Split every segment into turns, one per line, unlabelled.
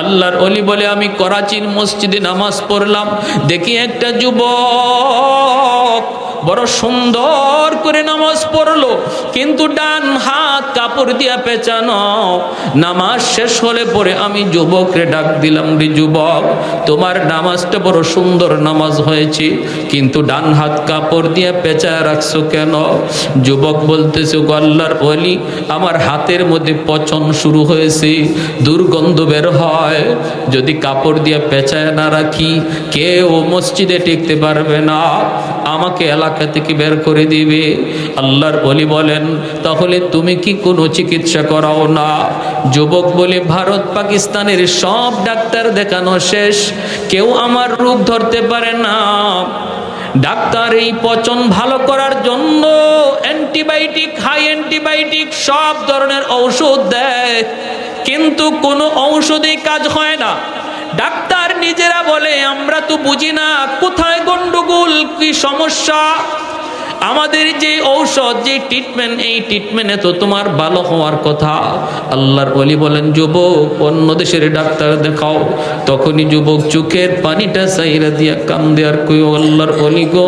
আল্লাহর ওলি বলে আমি করাচির মসজিদে নামাজ পড়লাম, দেখি একটা যুবক বড় সুন্দর করে নামাজ পড়লো, কিন্তু ডান হাত কাপড় দিয়া পেঁচানো। নামাজ শেষ হলে পরে আমি যুবকরে ডাক দিলাম, রে যুবক, তোমার নামাজটা বড় সুন্দর নামাজ হয়েছে, কিন্তু ডান হাত কাপড় দিয়ে পেঁচায় রাখছো কেন? যুবক বলতেছে, গো আল্লাহর ওলি, আমার হাতের মধ্যে পচন শুরু হয়েছে, দুর্গন্ধ বের হয়, যদি কাপড় দিয়ে পেঁচায় না রাখি কেউ মসজিদে টিকতে পারবে না, আমাকে এলাকা থেকে বের করে দিবে। আল্লাহর ওলি বলেন, তাহলে তুমি কি কোনো চিকিৎসা করাও না? যুবক বলে, ভারত পাকিস্তানের সব ডাক্তার দেখানো শেষ, কেউ আমার রোগ ধরতে পারে না। ডাক্তার এই পচন ভালো করার জন্য অ্যান্টিবায়োটিক, হাই অ্যান্টিবায়োটিক সব ধরনের ঔষধ দেয়, কিন্তু কোনো ঔষধেই কাজ হয় না। ডাক্তার নিজেরা বলে, আমরা তো বুঝি না কোথায় গন্ডগোল, কি সমস্যা। আমাদের যে ঔষধ, যে ট্রিটমেন্ট, এই ট্রিটমেন্টে তো তোমার ভালো হওয়ার কথা। আল্লাহর ওলি বলেন, যুবক, অন্য দেশের ডাক্তার দেখাও। তখনই যুবক চোখের পানিটা চাইরা দিয়া কান্দে আর কই, আল্লাহর ওলি গো,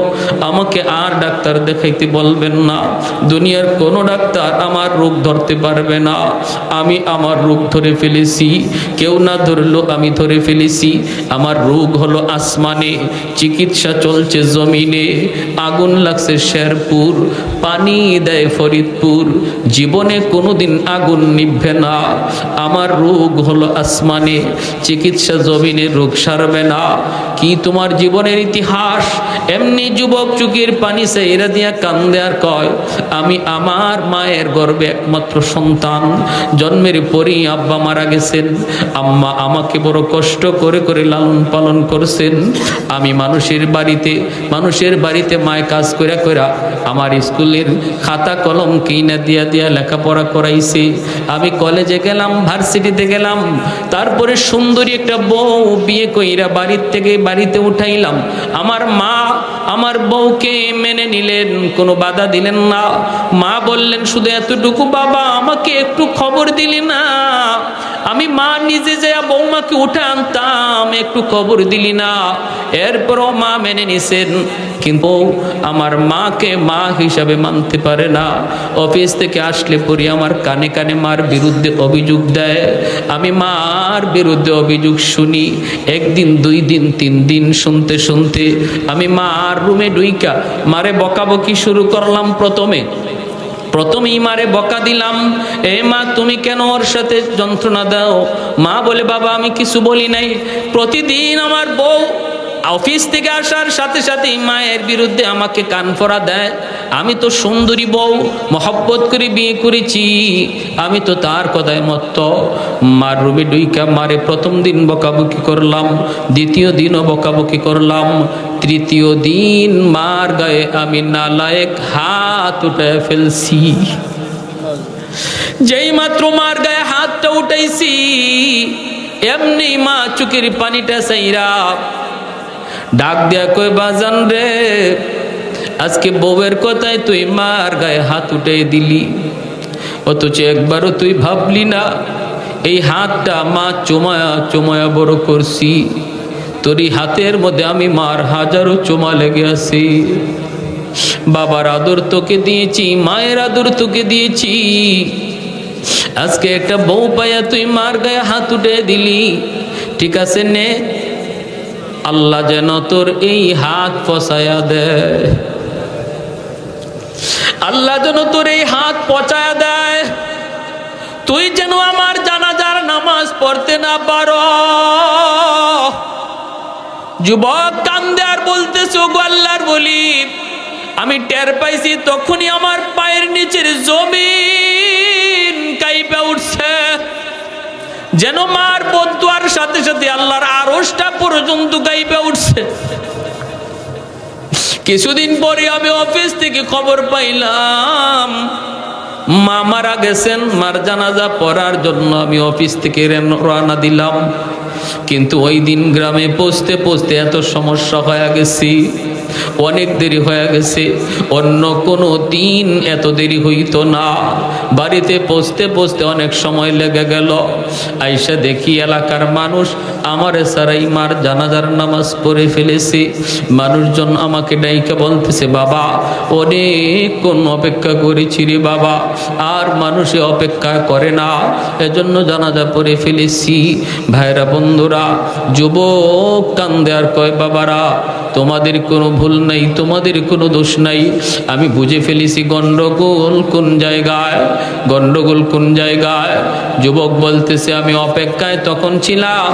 আমাকে আর ডাক্তার দেখাইতে বলবেন না, দুনিয়ার কোনো ডাক্তার আমার রোগ ধরতে পারবে না, আমি আমার রোগ ধরে ফেলেছি, কেউ না ধরলো আমি ধরে ফেলেছি। আমার রোগ হলো আসমানে, চিকিৎসা চলছে জমিনে, আগুন লাগছে শেরপুর, পানি দেয় ফরিদপুর, জীবনে কোনোদিন আগুন নিভবে না। আমার রোগ হলো আসমানে, চিকিৎসা জমিনে, রোগ সারবে না। কি তোমার জীবনের ইতিহাস? এমনি যুবক চোখের পানি চাইরা দিয়া কান্দে আর কয়, আমি আমার মায়ের গর্ভে একমাত্র সন্তান, জন্মের পরেই আব্বা মারা গেছেন, আম্মা আমাকে বড় কষ্ট করে করে লালন পালন করছেন। আমি মানুষের বাড়িতে মায় কাজ করে করে আমার স্কুলের খাতা কলম কিনা দিয়া দিয়া লেখাপড়া করাইছে। আমি কলেজে গেলাম, ভার্সিটিতে গেলাম, তারপরে সুন্দরী একটা বউ বিয়ে কইরা বাড়িতে উঠাইলাম। আমার মা আমার বউকে মেনে নিলেন, কোনো বাধা দিলেন না। মা বললেন শুধু এতটুকু, বাবা আমাকে একটু খবর দিলি না? আমি মা নিজে যায় বৌমাকে উঠে আনতাম, একটু খবর দিলি না? এরপরও মা মেনে নিছেন, কিন্তু আমার মাকে মা হিসাবে মানতে পারে না। অফিস থেকে আসলে পরে আমার কানে কানে মার বিরুদ্ধে অভিযোগ দেয়, আমি মার বিরুদ্ধে অভিযোগ শুনি। একদিন, 2 দিন, 3 দিন শুনতে শুনতে আমি মার রুমে ঢুইকা মারে বকাবকি শুরু করলাম। প্রথমেই মারে বকা দিলাম, এ মা তুমি কেন ওর সাথে যন্ত্রণা দাও? মা বলে, বাবা আমি কিছু বলি নাই। প্রতিদিন আমার বউ অফিস থেকে আসার সাথে সাথে মায়ের বিরুদ্ধে আমাকে কান ফোড়া দেয়। আমি তো সুন্দরী বউ, মহব্বত করে বিয়ে করেছি, আমি তো তার কথায় মত্ত। মার রুমে ডুইকা মারে প্রথম দিন বকাবকি করলাম, দ্বিতীয় দিনও বকাবকি করলাম, তৃতীয় দিন মার গায়ে আমি নালায়েক হাত উঠে ফেলছি। যেই মাত্র মার গায়ে হাতটা উঠাইছি, এমনি মা চোখের পানিটা চাইরা ডাক দিয়া কই, বাজান রে, আজকে বউয়ের কথায় তুই মার গায়ে হাত উঠে দিলি, অথচ একবারও তুই ভাবলি না এই হাতটা মা চুমায়া বড় করছি, তোর এই হাতের মধ্যে আমি মার হাজারো চুমা লেগে আছি। বাবার আদর তোকে দিয়েছি, মায়ের আদর তোকে দিয়েছি, আজকে একটা বউ পাইয়া তুই মার গায়ে হাত উঠে দিলি। ঠিক আছে নে, আল্লাহ যেন তোর এই হাত পচায়া দেয়, আল্লাহ যেন তোর এই হাত পচায়া দেয়, তুই যেন আমার জানাজার নামাজ পড়তে না পারো। যুবক কান্দে আর বলতেছে, ওগো আল্লাহর বলি, আমি টের পাইছি তখনই আমার পায়ের নিচের জমিন কাইপা উঠছে, যেন মার বদদুয়ার সাথে সাথে আল্লাহর আরশটা পর্যন্ত কাইপা উঠছে। কিছুদিন পরে আমি অফিস থেকে খবর পাইলাম মা মারা গেছেন। মার জানাজা পড়ার জন্য আমি অফিস থেকে রওনা দিলাম, কিন্তু ওই দিন গ্রামে পৌঁছতে পৌঁছতে এত সমস্যা হয়ে গেছি, অনেক দেরি হয়ে গেছে, অন্য কোনো দিন এত দেরি হইতো না। বাড়িতে পৌঁছতে পৌঁছতে অনেক সময় লেগে গেল। আইসা দেখি এলাকার মানুষ আমার সারাই মার জানাজার নামাজ পড়ে ফেলেছে। মানুষজন আমাকে ডাইকা বলতেছে, বাবা অনেকক্ষণ অপেক্ষা করেছি রে বাবা, আর মানুষে অপেক্ষা করে না, এজন্য জানাজা পড়ে ফেলেছি। ভাইরা বন্ধুরা, যুবক কান্দে আর কয়, বাবারা তোমাদের কোনো ভুল নাই, তোমাদের কোনো দোষ নাই, আমি বুঝে ফেলেছি গন্ডগোল কোন জায়গায়, গন্ডগোল কোন জায়গায়। যুবক বলতেছে, আমি অপেক্ষায় তখন ছিলাম,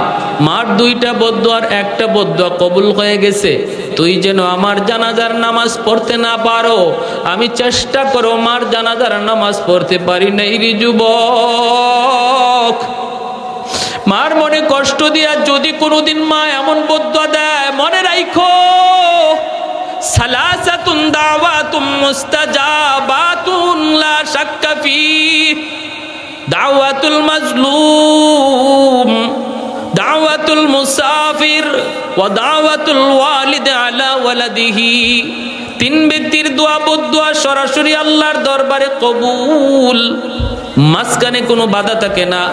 মার 2টা বদদুয়ার 1টা বদদুয়া কবুল হয়ে গেছে। তুই যেন আমার জানাজার নামাজ পড়তে না পারো, আমি চেষ্টা করো মার জানাজার নামাজ পড়তে পারি নাই রে যুবক। মার মনে কষ্ট দিয়া যদি কোনোদিন মা এমন বদদুয়া দেয়, মনে রাখো সালাসাতুন দাওয়াতুম মুস্তাজাবাতুন লা শাক্কা ফি, দাওয়াতুল মাজলুম, দাওয়াতুল মুসাফির ওয়া দাওয়াতুল ওয়ালিদ আলা ওয়ালাদিহি। 3 ব্যক্তির দোয়া বদদুয়া সরাসরি আল্লাহর দরবারে কবুল, মাঝখানে কোনো বাধা থাকে না।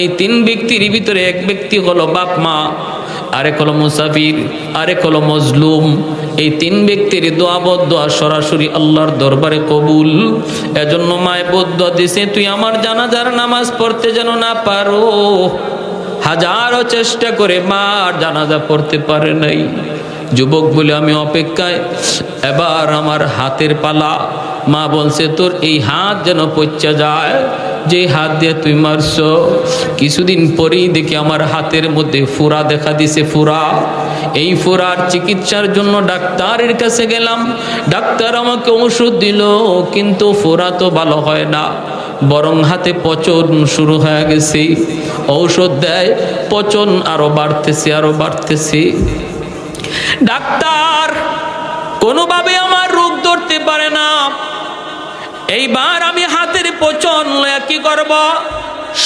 এই 3 ব্যক্তির ভিতরে এক ব্যক্তি হলো বাপ মা, আরেক হলো মুসাফির, আরেক হলো মজলুম। এই 3 ব্যক্তির দোয়া বদদুয়া সরাসরি আল্লাহর দরবারে কবুল। এজন্য মায় বদদুয়া দিছে, তুই আমার জানাজার নামাজ পড়তে যেন না পারো। হাজারো চেষ্টা করে মার জানাজা পড়তে পারে নাই। যুবক বলে, আমি অপেক্ষায়, এবার আমার হাতের পালা। মা বলছে, তোর এই হাত যেন পচা যায়, যে হাত দিয়ে তুই মারছ। কিছুদিন পরেই দেখি আমার হাতের মধ্যে ফোড়া দেখা দিছে, ফোড়া। এই ফোড়ার চিকিৎসার জন্য ডাক্তারের কাছে গেলাম, ডাক্তার আমাকে ওষুধ দিল, কিন্তু ফোড়া তো ভালো হয় না, বরং হাতে পচন শুরু হয়ে গেছে। ঔষধ দেয়, পচন আরো বাড়তেছে, আরো বাড়তেছে। ডাক্তার কোনোভাবে আমার রোগ ধরতে পারে না। এইবার আমি হাতের পচন লয়া কি করব?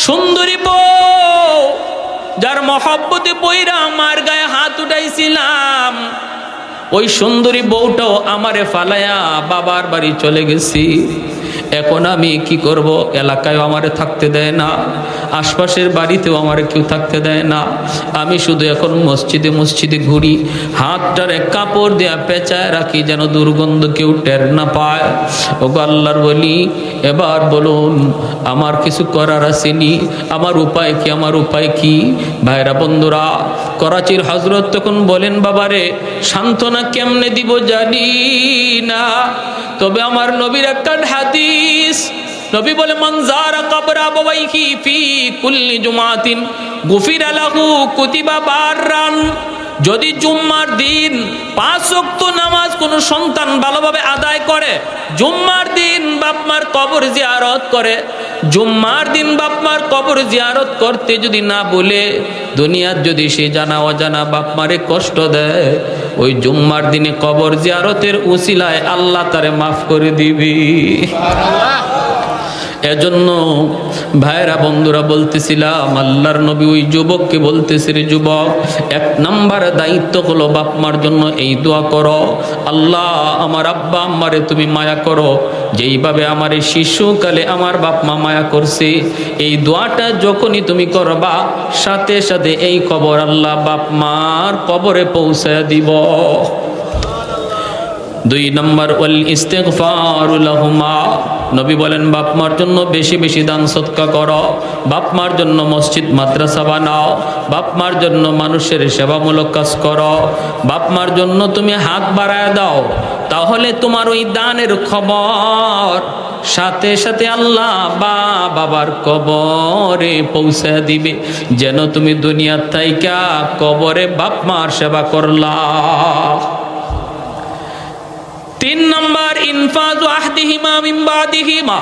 সুন্দরী বউ, যার মহব্বতে পইরা আমার গায়ে হাত উঠাইছিলাম, ওই সুন্দরী বউটাও আমারে ফালায়া বাবার বাড়ি চলে গেছি। এখন আমি কি করব? এলাকায় আমারে থাকতে দেয় না, আশপাশের বাড়িতেও আমারে কেউ থাকতে দেয় না। আমি শুধু এখন মসজিদে মসজিদে ঘুরি, হাতটারে কাপড় দেয়া পেঁচায় রাখি যেন দুর্গন্ধ কেউ টের না পায়। ওগো আল্লাহর বলি, এবার বলুন আমার কিছু করার আসেনি, আমার উপায় কি? আমার উপায় কি? ভাইরা বন্ধুরা, করাচির হজরত তখন বলেন, বাবারে সান্ত্বনা কেমনে দিব জানি না, তবে আমার নবীর একটা হাদিস, নবী বলে, মান যারা কবর আবাইহি ফি কুল্লি জুমাতিন গুফিরা লাহু কুতিবা বাররান। যদি জুম্মার দিন 5 ওয়াক্ত নামাজ কোনো সন্তান ভালোভাবে আদায় করে, জুম্মার দিন বাপমার কবর জিয়ারত করে, জুম্মার দিন বাপমার কবর জিয়ারত করতে যদি না বলে, দুনিয়ার যদি সে জানা অজানা বাপমারে কষ্ট দেয়, ওই জুম্মার দিনে কবর জিয়ারতের উসিলায় আল্লাহ তারে মাফ করে দিবি। এজন্য ভাইরা বন্ধুরা বলতেছিলাম, আল্লাহর নবী ওই যুবককে বলতেছে, রে যুবক, 1 নাম্বার দায়িত্ব হলো বাপমার জন্য এই দোয়া করো, আল্লাহ আমার আব্বা আম্মারে তুমি মায়া করো, যেইভাবে আমার এই শিশুকালে আমার বাপ মা মায়া করছে। এই দোয়াটা যখনই তুমি করবা, সাথে সাথে এই কবর আল্লাহ বাপ মার কবরে পৌঁছায় দিব। 2 নম্বর ওয়াল ইস্তিগফারু লাহুমা। নবী বলেন, বাপ মার জন্য বেশি বেশি দান সদকা করো, বাপ মার জন্য মসজিদ মাদ্রাসা বানাও, বাপ মার জন্য মানুষের সেবামূলক কাজ করো, বাপ মার জন্য তুমি হাত বাড়ায় দাও, তাহলে তোমার ওই দানের খবর সাথে সাথে আল্লাহ বাবার কবরে পৌঁছে দিবে, যেন তুমি দুনিয়ার থাইকা কবরে বাপ মার সেবা করলা। 3 নম্বর ইনফাজু আহদিহিমা মিন বাদিহিমা।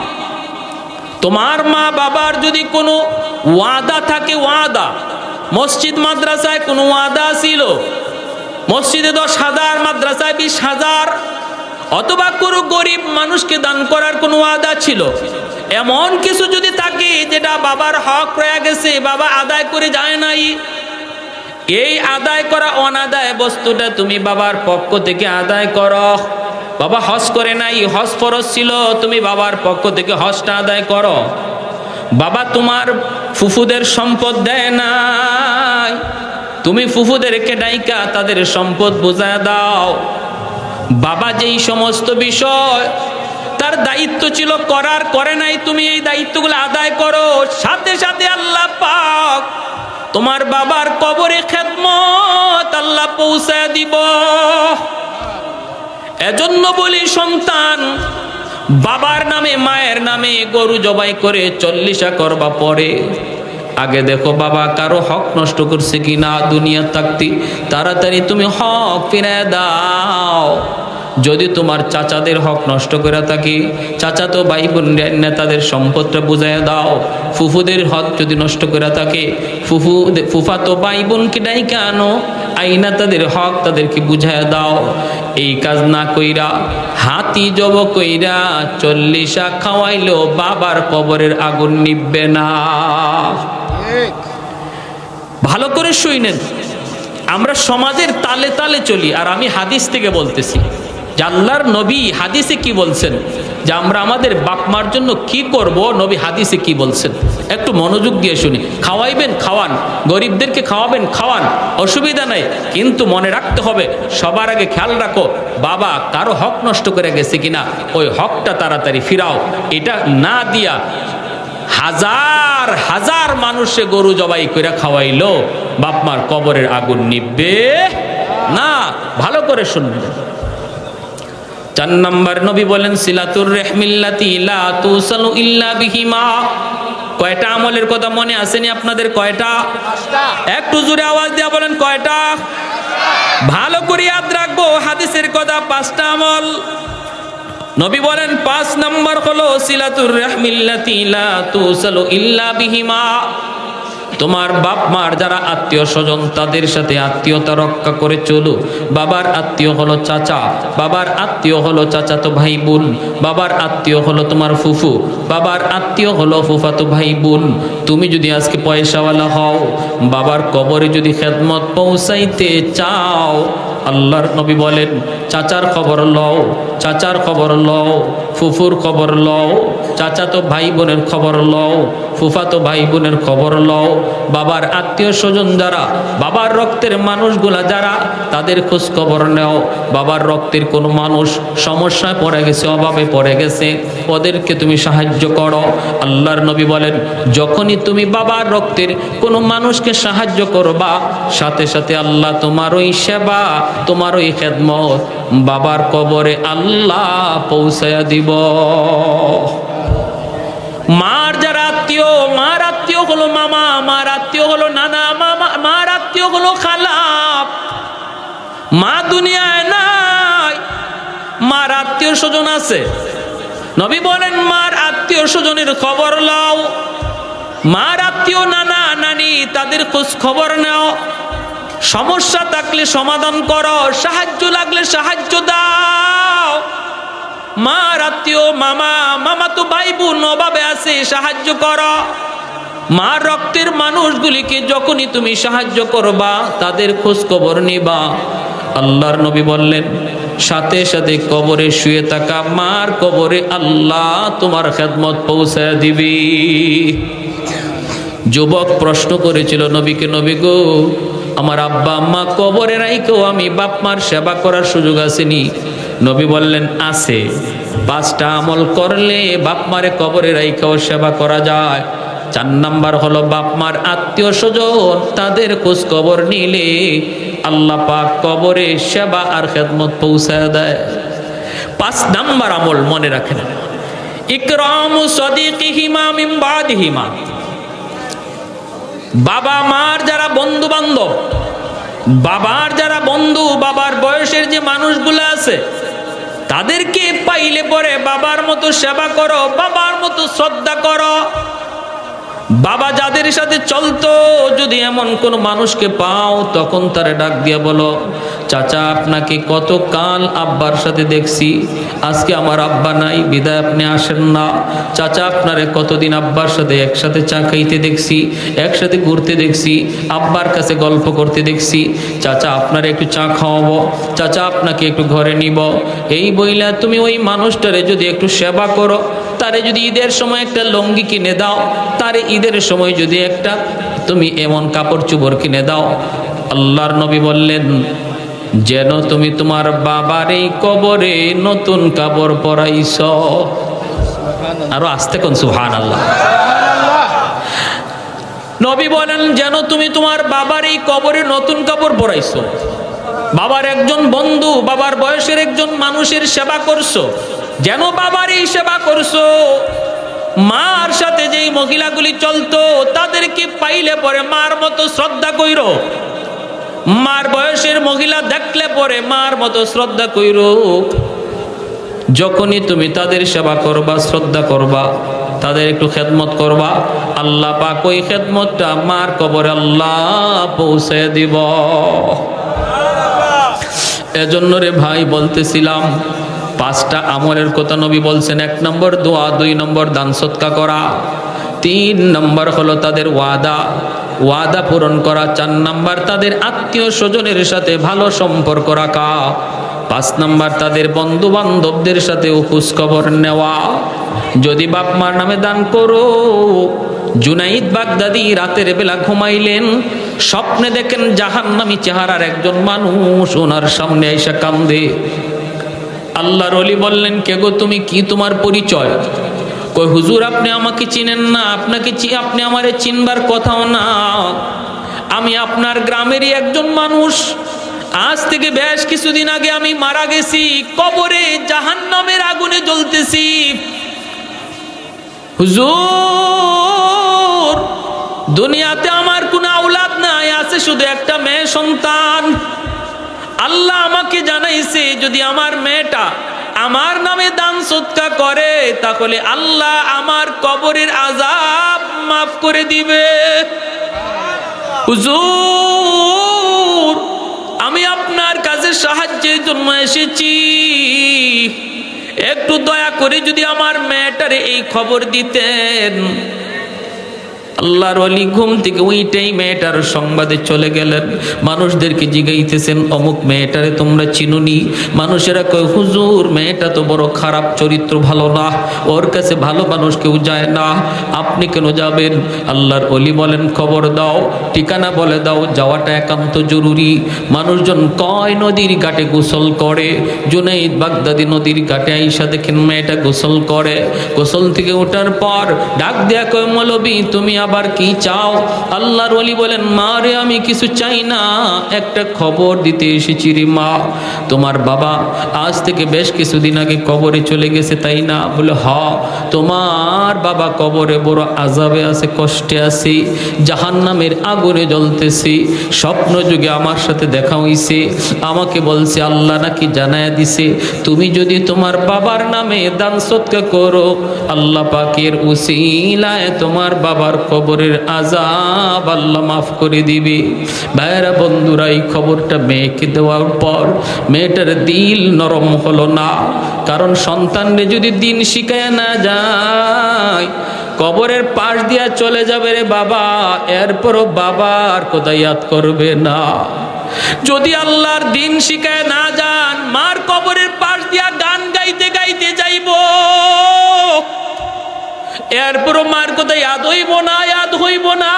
তোমার মা বাবার যদি কোনো ওয়াদা থাকে, ওয়াদা, মসজিদ মাদ্রাসায় কোনো ওয়াদা ছিল, মসজিদে 10,000, মাদ্রাসায় 20,000, অথবা কোনো গরিব মানুষকে দান করার কোনো ওয়াদা ছিল, এমন কিছু যদি থাকে যেটা বাবার হক রয়ে গেছে, বাবা আদায় করে যায় নাই, এই আদায় করা অনাদায় বস্তুটা তুমি বাবার পক্ষ থেকে আদায় করো। বাবা হজ করে নাই, হজ ফরজ ছিল, তুমি বাবার পক্ষ থেকে হজটা আদায় করো। বাবা তোমার ফুফুদের সম্পদ দেয় নাই, তুমি ফুফুদেরকে ডাইকা তাদের সম্পদ বুঝায় দাও। বাবা যেই সমস্ত বিষয় তার দায়িত্ব ছিল করার, করে নাই, তুমি এই দায়িত্বগুলো আদায় করো। সাথে সাথে আল্লাহ পাক তোমার বাবার কবরে খেদমত আল্লাহ পৌঁছায় দিব। এজন্য বলি সন্তান, বাবার নামে মায়ের নামে গরু জবাই করে 40 করবা পরে আগে দেখো বাবা কারো হক নষ্ট করছে কিনা। দুনিয়া থাকতে তাড়াতাড়ি তুমি হক ফিরায় দাও। যদি তোমার চাচাদের হক নষ্ট করে থাকে, চাচা তো ভাই বোন তাদের সম্পদটা বুঝাইয়া দাও। ফুফুদের হক যদি নষ্ট করে থাকে, ফুফা তো ভাই বোনকে ডাইকা আনো, আইনা তাদের হক তাদেরকে বুঝাইয়া দাও। এই কাজ না কইরা হাতি জব কইরা 40 খাওয়াইলো বাবার কবরের আগুন নিববে না। ভালো করে শুনেন, আমরা সমাজের তালে তালে চলি। আর আমি হাদিস থেকে বলতেছি যে আল্লাহর নবী হাদিসে কি বলছেন, যে আমরা আমাদের বাপ মার জন্য কি করব, নবী হাদিসে কি বলছেন একটু মনোযোগ দিয়ে শুনি। খাওয়াইবেন খাওয়ান, গরিবদেরকে খাওয়াবেন খাওয়ান, অসুবিধা নাই, কিন্তু মনে রাখতে হবে সবার আগে খেয়াল রাখো বাবা কারো হক নষ্ট করে গেছে কিনা, ওই হকটা তাড়াতাড়ি ফিরাও। এটা না দিয়া হাজার হাজার মানুষে গরু জবাই করে খাওয়াইলো, বাপ মার কবরের আগুন নিববে না। ভালো করে শুনবেন। 4 নম্বর নবী বলেন সিলাতুর রাহমিল্লাতি লা তুসালু ইল্লা বিহিমা। কয়টা আমলের কথা মনে আসেনি আপনাদের? কয়টা? একটু জোরে আওয়াজ দিয়ে বলেন কয়টা? ভালো করে ইয়াদ রাখবো হাদিসের কথা, 5টা আমল। নবী বলেন 5 নম্বর হলো সিলাতুর রাহমিল্লাতি লা তুসালু ইল্লা বিহিমা। তোমার বাপ মার যারা আত্মীয় স্বজন তাদের সাথে আত্মীয়তা রক্ষা করে চলো। বাবার আত্মীয় হলো চাচা, বাবার আত্মীয় হলো চাচাতো ভাই বোন, বাবার আত্মীয় হলো তোমার ফুফু, বাবার আত্মীয় হলো ফুফাতো ভাই বোন। তুমি যদি আজকে পয়সাওয়ালা হও, বাবার কবরে যদি খেদমত পৌঁছাইতে চাও, আল্লাহর নবী বলেন চাচার খবর লও, চাচার খবর লও, ফুফুর খবর লও, চাচাতো ভাই বোনের খবর লও, ফুফাতো ভাই বোনের খবর লও। বাবার আত্মীয় স্বজন যারা, বাবার রক্তের মানুষগুলা যারা, তাদের খোঁজ খবর নেও। বাবার রক্তের কোনো মানুষ সমস্যায় পড়ে গেছে, অভাবে পড়ে গেছে, ওদেরকে তুমি সাহায্য করো। আল্লাহর নবী বলেন যখনই তুমি বাবার রক্তের কোনো মানুষকে সাহায্য করবা, সাথে সাথে আল্লাহ তোমার ওই সেবা, তোমার ওই খেদমত বাবার কবরে আল্লাহ পৌঁছায়া দিব। মার যারা আত্মীয়, মার আত্মীয় হলো মামা, মার আত্মীয় হলো নানা, মার আত্মীয় হলো খালা। মা দুনিয়ায় নাই, মার আত্মীয় স্বজন আছে। নবী বলেন মার আত্মীয় স্বজনের খবর লও, মার আত্মীয় নানা নানি তাদের খোঁজ খবর নাও। সমস্যা থাকলে সমাধান করো, সাহায্য লাগলে সাহায্য দাও। মার আত্মীয় মামা, মামা তো ভাই বোন অভাবে আছে, সাহায্য করো। মার রক্তের মানুষগুলিকে যখনই তুমি সাহায্য করবা, তাদের খোঁজ খবর নিবা, আল্লাহর নবী বললেন সাথে সাথে কবরে শুয়ে থাকা মার কবরে আল্লাহ তোমার খেদমত পৌঁছায় দিবি। যুবক প্রশ্ন করেছিল নবীকে, নবী গো আমার আব্বা আম্মা কবরে রাইকেও আমি বাপ মার সেবা করার সুযোগ আসেনি। নবী বললেন আছে, 5টা আমল করলে বাপ মারে কবরে রাইকেও সেবা করা যায়। 4 নাম্বার হলো বাপ মার আত্মীয় স্বজন তাদের খোঁজ খবর নিলে আল্লাহ পাক কবরে সেবা আর খেদমত পৌঁছায় দেয়। 5 নাম্বার আমল মনে রাখেন, ইকরামু সাদিকিহিমা মিন বাদিহিমা। বাবা মার যারা বন্ধু বান্ধব, বাবার যারা বন্ধু, বাবার বয়সের যে মানুষগুলো আছে, তাদেরকে পাইলে পরে বাবার মতো সেবা করো, বাবার মতো শ্রদ্ধা করো। বাবা যাদের সাথে চলতো, যদি এমন কোন মানুষকে পাও তখন তারে ডাক দিয়া বলো চাচা আপনাকে কত কাল আব্বার সাথে দেখছি, আজকে আমার আব্বা নাই বিদায় আপনি আসেন না। চাচা আপনারে কতদিন আব্বার সাথে একসাথে চা খাইতে দেখছি, একসাথে ঘুরতে দেখছি, আব্বার কাছে গল্প করতে দেখছি। চাচা আপনারে একটু চা খাওয়াবো, চাচা আপনাকে একটু ঘরে নিব। এই বইলা তুমি ওই মানুষটারে যদি একটু সেবা করো, তারে যদি ঈদের সময় একটা লুঙ্গি কিনে দাও, তারে ঈদের সময় যদি একটা তুমি এমন কাপড় চোপড় কিনে দাও, আল্লাহর নবী বললেন যেন তুমি তোমার বাবার এই কবরে নতুন কাপড় পরাইছ। আরো আস্তে কোন সুবহানাল্লাহ। নবী বলেন যেন তুমি তোমার বাবার এই কবরে নতুন কাপড় পরাইছো। বাবার একজন বন্ধু, বাবার বয়সের একজন মানুষের সেবা করছো, যেন বাবার এই সেবা করছো। মার সাথে যেই মহিলাগুলি চলতো তাদেরকে পাইলে পরে মার মতো শ্রদ্ধা কইরো। মার বয়সের মহিলা দেখলে পরে মার মতো শ্রদ্ধা কইরো। যখনই তুমি তাদের সেবা করবা, শ্রদ্ধা করবা, তাদের একটু খেদমত করবা, আল্লাহ পাক ওই খেদমতটা মার কবরে আল্লাহ পৌঁছে দিব। এজন্য রে ভাই বলতেছিলাম, 5টা আমলের কথা নবী বলছেন। 1 নম্বর দোয়া, 2 নম্বর দান সদকা করা, 3 নম্বর হলো তাদের ওয়াদা পূরণ করা, 4 নম্বর তাদের আত্মীয় স্বজনের সাথে ভালো সম্পর্ক রাখা, 5 নম্বর তাদের বন্ধু বান্ধবদের সাথে খোঁজ খবর নেওয়া। যদি বাপ মার নামে দান করো। জুনাইদ বাগদাদি রাতের বেলা ঘুমাইলেন, স্বপ্নে দেখেন জাহান্নামী চেহারার একজন মানুষ ওনার সামনে এসে কান্দে। আল্লাহর ওলি বললেন, কে গো তুমি, কি তোমার পরিচয়? কই হুজুর আপনি আমাকে চিনেন না, আপনি আমারে চিনবার কথাও না। আমি আপনার গ্রামেরই একজন মানুষ। আজ থেকে বেশ কিছুদিন আগে আমি মারা গেছি, কবরে জাহান্নামের আগুনে জ্বলতেছি। হুজুর দুনিয়াতে আমার কোনো আওলাদ নাই, আছে শুধু একটা মেয়ে সন্তান। আল্লাহ আমাকে জানাইছে যদি আমার মেয়েটা আমার নামে দান সদকা করে তাহলে আল্লাহ আমার কবরের আযাব মাফ করে দিবে। হুজুর আমি আপনার কাছে সাহায্যের জন্য এসেছি, একটু দয়া করে যদি আমার মেয়েটারে এই খবর দিতেন। আল্লাহর ওলি ঘুম থেকে ওইটাই মেয়েটার সংবাদে চলে গেলেন। মানুষদেরকে জিগাইতেছেন, অমুক মেয়েটারে তোমরা চিনুনি? মানুষেরা কয় হুজুর মেয়েটা তো বড় খারাপ চরিত্র, ভালো না, ওর কাছে ভালো মানুষ কেউ যায় না, আপনি কেন যাবেন? আল্লাহর ওলি বলেন খবর দাও, ঠিকানা বলে দাও, যাওয়াটা একান্ত জরুরি। মানুষজন কয় নদীর ঘাটে গোসল করে। জুনাইদ বাগদাদি নদীর ঘাটে আইসা দেখেন মেয়েটা গোসল করে। গোসল থেকে ওঠার পর ডাক দেয়া কয় মৌলবী তুমি আবার কি চাও? আল্লাহর ওলি বলেন মা রে আমি কিছু চাই না, একটা খবর দিতে এসেছি রে মা। তোমার বাবা আজ থেকে বেশ কিছুদিন আগে কবরে চলে গেছে তাই না? বলে হ, তোমার বাবা কবরে বড় আযাবে আছে, কষ্টে আছে, জাহান্নামের আগুনে জ্বলতেছে। স্বপ্ন যুগে আমার সাথে দেখা হইছে, আমাকে বলছে আল্লাহ নাকি জানায়া দিছে তুমি যদি তোমার বাবার নামে দান সদকা করো আল্লাহ পাকের উসিলায় তোমার বাবার কবরের আযাব আল্লাহ মাফ করে দিবে। ভাইরা বন্ধুরা এই খবরটা মেয়েকে দেওয়ার পর মেয়েটার দিল নরম হলো না, কারণ সন্তানরে যদি দিন শিখায় না যায় কবরের পাশ দিয়া চলে যাবে রে বাবা, এরপরও বাবার কথা ইয়াদ করবে না। যদি আল্লাহর দিন শিখায় না যান মার কবরের পাশ দিয়া গান গাইতে গাইতে যাইব, এরপরও মার কথা ইয়াদ হইব না।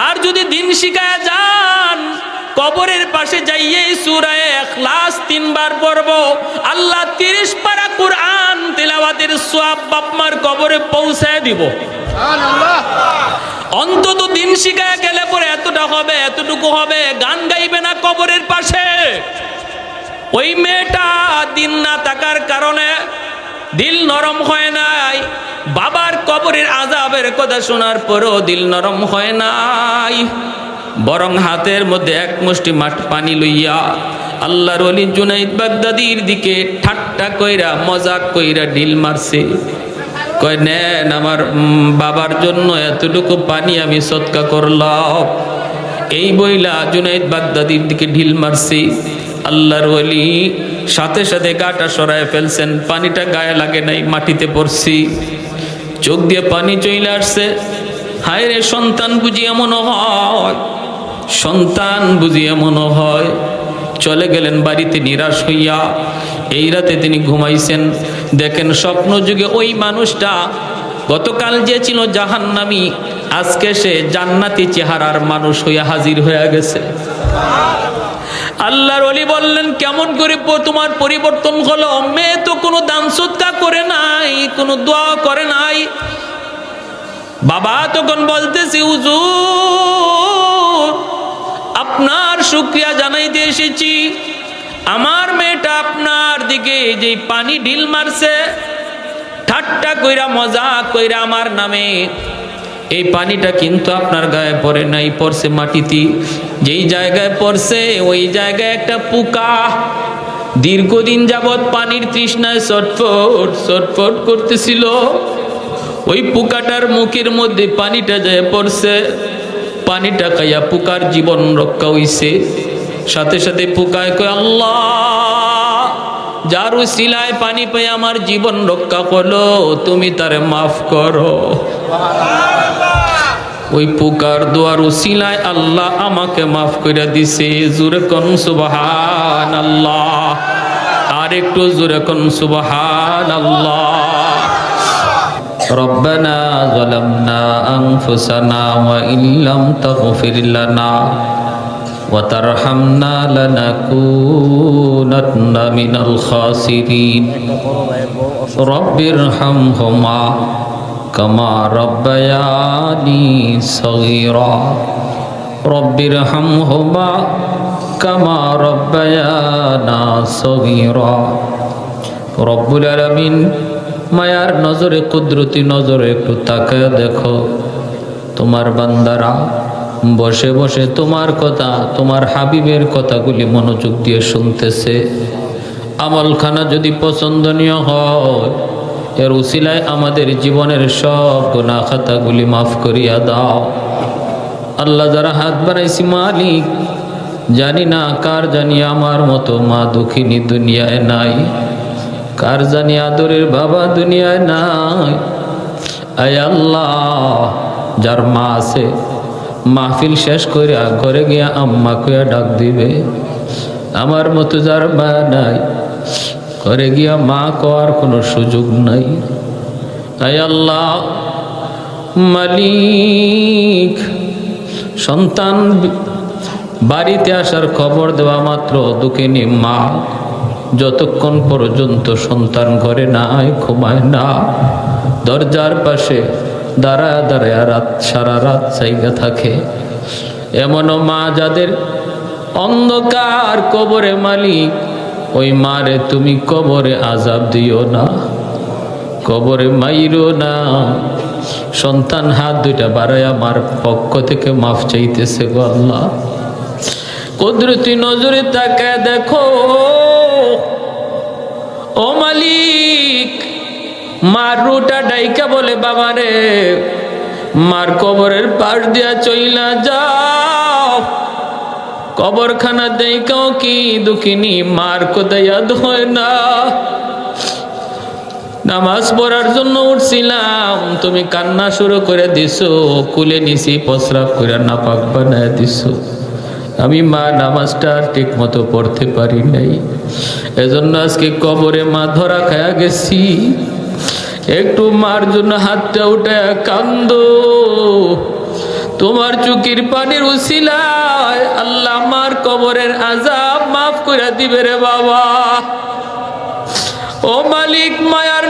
আর যদি দিন শিখায় যান কবরের পাশে যাইয়ে সূরা ইখলাস 3 বার পড়ব, আল্লাহ 30 পারা কুরআন তেলাওয়াতের সওয়াব বাপ মার কবরে পৌঁছায় দিব। সুবহানাল্লাহ। অন্তত দিন শিখায় গেলে পরে এতটা হবে, এতটুকু হবে, গান গাইবে না কবরের পাশে। ওই মেয়েটা দিন না থাকার কারণে দিল নরম হয় নাই, বাবার কবরের আযাবের কথা শোনার পরও দিল নরম হয় নাই, বরং হাতের মধ্যে এক মুষ্টি পানি লইয়া আল্লাহর ওলি জুনাইদ বাগদাদির দিকে ঠাট্টা কইরা মজাক কইরা ঢিল মারছে। কয় নেন আমার বাবার জন্য এতটুকু পানি আমি সদকা করলাম। এই বইলা জুনাইদ বাগদাদির দিকে ঢিল মারছে। আল্লাহর ওলি সাথে সাথে গাটা সরায় ফেলছেন, পানিটা গায়ে লাগে নাই, মাটিতে পড়ছি, চোখ দিয়ে পানি চলে আসছে। হায় রে, সন্তান বুঝি এমন হয়, সন্তান বুঝি এমন হয়। চলে গেলেন বাড়িতে নিরাশ হইয়া। এই রাতে তিনি ঘুমাইছেন, দেখেন স্বপ্ন যুগে ওই মানুষটা গতকাল যে ছিল জাহান্নামী, আজকে সে জান্নাতি চেহারার মানুষ হইয়া হাজির হয়ে গেছে। আল্লাহর ওলি বললেন, কেমন করে তোমার পরিবর্তন হলো? মেয়ে তো কোনো দান সদকা করে নাই, কোনো দোয়া করে নাই। বাবা তখন বলতেছি, হুজুর আপনার শুকরিয়া জানাইতে এসেছি। আমার মেয়েটা আপনার দিকে যে পানি ঢিল মারছে, ঠাট্টা কইরা মজা কইরা আমার নামে, এই পানিটা কিন্তু আপনার গায়ে পড়ে নাই, পড়ছে মাটিতে। যেই জায়গায় পড়ছে ওই জায়গায় একটা পোকা দীর্ঘদিন যাবৎ পানির তৃষ্ণায় ছটফট ছটফট করতেছিল। ওই পোকাটার মুখের মধ্যে পানিটা যায় পড়ছে, পানিটা খাইয়া পোকার জীবন রক্ষা হইছে। সাথে সাথে পোকায় কয়, আল্লাহ যার উসিলায় পানি পেয়ে আমার জীবন রক্ষা করলো, তুমি তারে মাফ করো। ওই পোকার দোয়ার উসিলায় আল্লাহ আমাকে মাফ করে দিছে। জোরে কোন সুবহানাল্লাহ, আর একটু জোরে কোন সুবহানাল্লাহ। রব্বানা যালামনা আনফুসানা ওয়া ইল্লাম তাগফির লানা ওয়া তারহামনা লানাকুনান্না মিনাল খাসিরিন। রব্বিরহামহুমা কামা রাব্বায়ানি সগীরা। রব্বিরহামহুমা কামা রাব্বায়ানা সগীরা। রব্বুল আলামিন মায়ার নজরে, কুদরতি নজরে একটু তাকায় দেখো, তোমার বান্দারা বসে বসে তোমার কথা, তোমার হাবিবের কথাগুলি মনোযোগ দিয়ে শুনতেছে। আমলখানা যদি পছন্দনীয় হয়, এর উসিলায় আমাদের জীবনের সব গুনাহ খাতাগুলি মাফ করিয়া দাও। আল্লাহ যারা হাত বাড়াইছি মালিক, জানি না কার জানি আমার মতো মা দুঃখিনী দুনিয়ায় নাই, কার জানি আদরের বাবা দুনিয়ায় নাই। আয় আল্লাহ, যার মা আছে মাহফিল শেষ করে ঘরে গিয়া আম্মা কইয়া ডাক দিবে, আমার মতো যার মা নাই, ঘরে গিয়া মা কওয়ার কোনো সুযোগ নাই। আয় আল্লাহ মালিক, সন্তান বাড়িতে আসার খবর দেওয়া মাত্র দুঃখিনী মা যতক্ষণ পর্যন্ত সন্তান ঘরে নাই, ঘুমায় না, দরজার পাশে দাঁড়ায় দাঁড়ায় রাত সারা রাত জায়গা থাকে। এমনও মা যাদের অন্ধকার কবরে, মালিক ওই মারে তুমি কবরে আযাব দিও না, কবরে মাইরো না। সন্তান হাত দুইটা বাড়ায় আমার পক্ষ থেকে মাফ চাইতেছে গো আল্লাহ। কুদরতি নজরে তাকায় দেখো ও মালিক, মার রুটা ডাইকা বলে, বাবা রে মার কবরের পাশ দিয়া চইলা যাও, কবরখানা দেখাও কি দুঃখিনী মার কোদাইয়া ধয় না। নামাজ পড়ার জন্য উঠছিলাম, তুমি কান্না শুরু করে দিছো, কুলে নিছি, প্রস্রাব করে নাপাক বানায় দিছো। আমি মা নামাজটা ঠিক মতো পড়তে পারি নাই, এজন্য আজকে কবরে মা ধরা খায়া গেছি। একটু মার জন্য হাতটা উঠায় কান্দো, তোমার চোখের পানির উসিলায় আল্লাহ মার কবরের আযাব মাফ করে দিবে রে বাবা। ও মালিক, মায়ার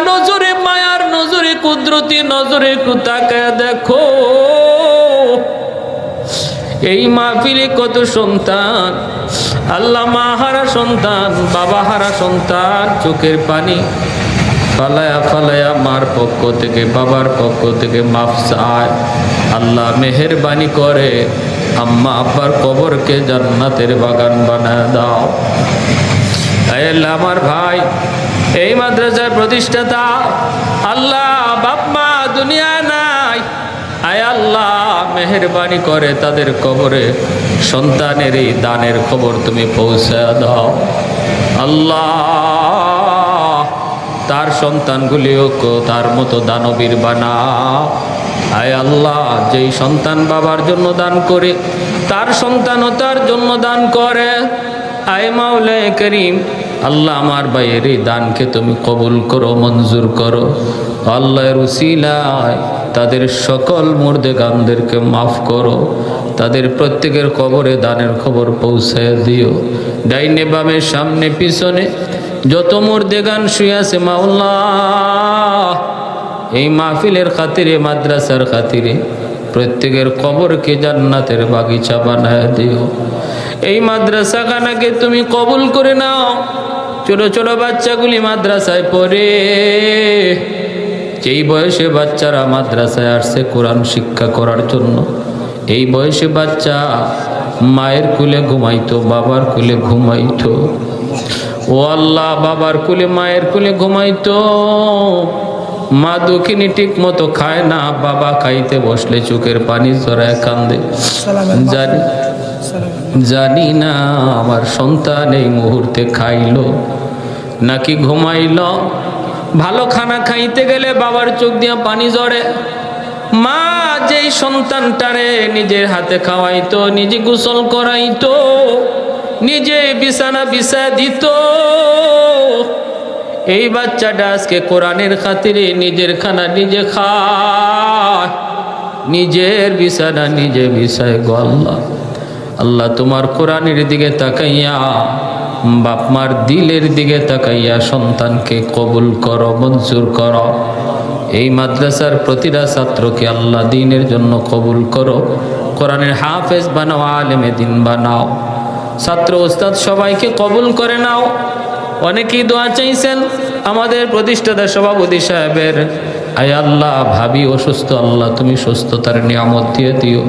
নজরে কুদরতি নজরে একটু তাকায় দেখো, এই মাহফিলে কত সন্তান, আল্লাহ মা হারা সন্তান, বাবা হারা সন্তান, চোখের পানি ফালায়া ফালায়া মার পক্ষ থেকে, বাবার পক্ষ থেকে মাফ চায়। আল্লাহ মেহেরবানি করে আম্মা আব্বার কবরকে জান্নাতের বাগান বানায় দাও। আল্লাহ আমার ভাই এই মাদ্রাসার প্রতিষ্ঠাতা, আল্লাহ বাপ মা দুনিয়া নাই, আয় আল্লাহ মেহেরবানি করে তাদের কবরে সন্তানের এই দানের খবর তুমি পৌঁছে দাও। আল্লাহ, তার সন্তানগুলিও তার মতো দানবীর বানাও। আয় আল্লাহ, যেই সন্তান বাবার জন্য দান করে তার সন্তানও তার জন্য দান করে। আয় মাওলায়ে করিম, আল্লাহ আমার ভাইয়ের এই দানকে তুমি কবুল করো, মঞ্জুর করো। আল্লাহর উসিলায় তাদের সকল মুর্দেগানদেরকে মাফ করো, তাদের প্রত্যেকের কবরে দানের খবর পৌঁছায় দিও। ডাইনে বামে সামনে পিছনে যত মুর্দেগান শুয়ে আছে মাওলা, এই মাহফিলের খাতিরে, মাদ্রাসার খাতিরে প্রত্যেকের কবরকে জান্নাতের বাগিচা বানায় দিও। এই মাদ্রাসাখানাকে তুমি কবুল করে নাও। ছোট ছোট বাচ্চাগুলি মাদ্রাসায় পড়ে, যেই বয়সে বাচ্চারা মাদ্রাসায় আসছে কোরআন শিক্ষা করার জন্য, এই বয়সে বাচ্চা মায়ের কুলে ঘুমাইতো, বাবার কুলে ঘুমাইতো। ও আল্লাহ, বাবার কুলে মায়ের কুলে ঘুমাইতো। মা দুঃখিনী ঠিক মতো খায় না, বাবা খাইতে বসলে চোখের পানি ঝরায় কান্দে। জানি না আমার সন্তান এই মুহূর্তে খাইলো নাকি ঘুমাইল। ভালো খানা খাইতে গেলে বাবার চোখ দিয়ে পানি ঝরে। মা যেই সন্তানটারে নিজের হাতে খাওয়াইতো, নিজে গোসল করাইতো, নিজে বিছানা বিছায় দিত, এই বাচ্চাটা আজকে কোরআনের খাতিরে নিজের খানা নিজে খায়, নিজের বিছানা নিজে বিছায়। গো আল্লাহ, আল্লাহ তোমার কোরআনের দিকে তাকাইয়া, বাপ মার দিলের দিকে তাকাইয়া সন্তানকে কবুল করো, মঞ্জুর করো। এই মাদ্রাসার প্রতিটা ছাত্রকে আল্লাহ দ্বীনের জন্য কবুল করো, কোরআনের হাফেজ বানাও, আলেমে দ্বীন বানাও। ছাত্র ওস্তাদ সবাইকে কবুল করে নাও। অনেকেই দোয়া চাইছেন আমাদের প্রতিষ্ঠাতা সভাপতি সাহেবের। আয় আল্লাহ, ভাবি অসুস্থ, আল্লাহ তুমি সুস্থতার নিয়ামত দিয়ে দিও।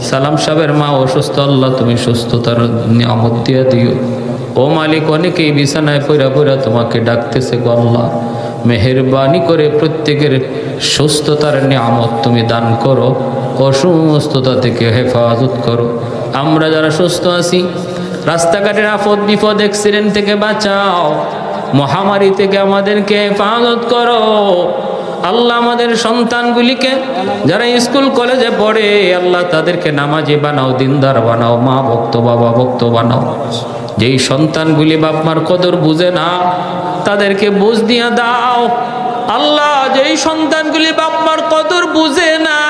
সালাম সাহেবের মা অসুস্থ, আল্লাহ তুমি সুস্থতার নিয়ামত দিয়ে দিও। ও মালিক, অনেকেই বিছানায় পইরা পইরা তোমাকে ডাকতেছে। গো আল্লাহ, মেহেরবানি করে প্রত্যেকের সুস্থতার নিয়ামত তুমি দান করো, অসুস্থতা থেকে হেফাজত করো। আমরা যারা সুস্থ আছি, রাস্তাঘাটের আফত বিপদ অ্যাক্সিডেন্ট থেকে বাঁচাও, মহামারী থেকে আমাদেরকে হেফাজত করো। আল্লাহ, আমাদের সন্তানগুলিকে যারা স্কুল কলেজে পড়ে, আল্লাহ তাদেরকে নামাজি বানাও, দিনদার বানাও, মা ভক্ত বাবা ভক্ত বানাও। যেই সন্তানগুলি বাপ মার কদর বুঝে না, তাদেরকে বুঝ দিয়া দাও। আল্লাহ, যেই সন্তানগুলি বাপ মার কদর বুঝে না,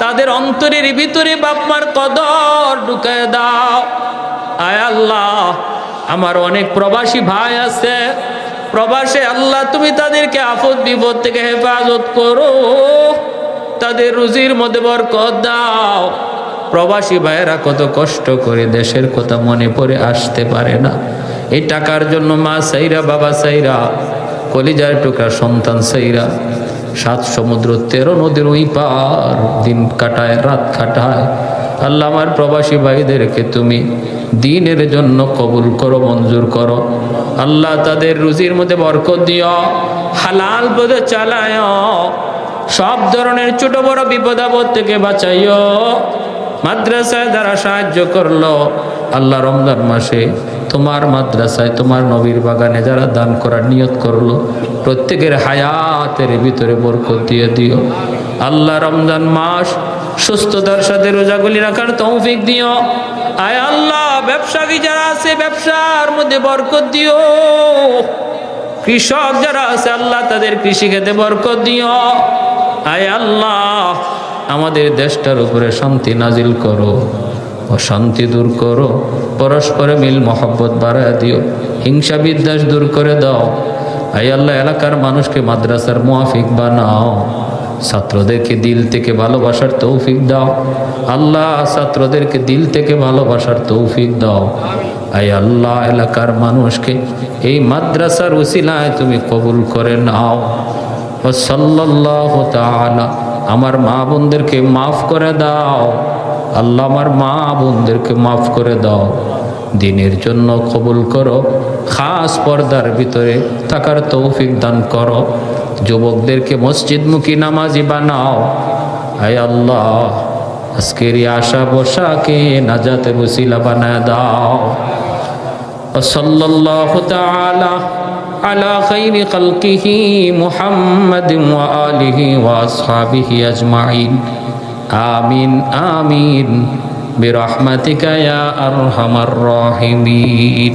তাদের অন্তরের ভিতরে বাপ মার কদর ঢুকায় দাও। আয় আল্লাহ, আমার অনেক প্রবাসী ভাই আছে, প্রবাসে আল্লাহ তুমি তাদেরকে আফত বিপদ থেকে হেফাজত করো, তাদের রুজির মধ্যে বরকত দাও। প্রবাসী ভাইয়েরা কত কষ্ট করে দেশের কথা মনে পড়ে আসতে পারে না। এই টাকার জন্য মা সাইরা, বাবা সাইরা, কলিজার টুকরা সন্তান সাইরা, 7 সমুদ্র 13 নদীর ওই পার দিন কাটায়, রাত কাটায়। আল্লাহ, আমার প্রবাসী ভাইদেরকে তুমি দ্বীনের জন্য কবুল করো, মঞ্জুর করো। আল্লাহ, তাদের রুজির মধ্যে বরকত দিও, হালাল পথে চালায়, সব ধরনের ছোট বড় বিপদ আপদ থেকে বাঁচাইও। মাদ্রাসায় যারা সাহায্য করলো, আল্লাহ রমজান মাসে তোমার মাদ্রাসায়, তোমার নবীর বাগানে যারা দান করার নিয়ত করলো, প্রত্যেকের হায়াতের ভিতরে বরকত দিয়ে দিও। আল্লাহ, রমজান মাস সুস্থতার সাথে রোজাগুলি রাখার তৌফিক দিও। আয় আল্লাহ, ব্যবসায়ী যারা আছে ব্যবসার মধ্যে বরকত দিও। কৃষক যারা আছে আল্লাহ তাদের কৃষি খেতে বরকত দিও। আয় আল্লাহ, আমাদের দেশটার উপরে শান্তি নাজিল করো, অশান্তি দূর করো, পরস্পরে মিল মহব্বত বাড়ায় দিও, হিংসা বিদ্বেষ দূর করে দাও। আয় আল্লাহ, এলাকার মানুষকে মাদ্রাসার মুআফিক বানাও, ছাত্রদেরকে দিল থেকে ভালোবাসার তৌফিক দাও। আল্লাহ, ছাত্রদেরকে দিল থেকে ভালোবাসার তৌফিক দাও। আয় আল্লাহ, এলাকার মানুষকে এই মাদ্রাসার উসিলায় তুমি কবুল করে নাও। ও সাল্লাল্লাহু তাআলা, আমার মা বোনদেরকে মাফ করে দাও। আল্লাহ, আমার মা বোনদেরকে মাফ করে দাও, দ্বীনের জন্য কবুল করো, খাস পর্দার ভিতরে থাকার তৌফিক দান করো। যুবকদেরকে মসজিদমুখী নামাজি বানাও। আয় আল্লাহ, আজকের এই আশা বসাকে নাজাতের ওসিলা বানায় দাও। সাল্লাল্লাহু তাআলা আলা খাইরি খালকিহি মুহাম্মাদিন ওয়া আলিহি ওয়া আসহাবিহি আজমাইন। আমিন আমিন বিরহমাতিকা ইয়া আরহামার রাহিমিন।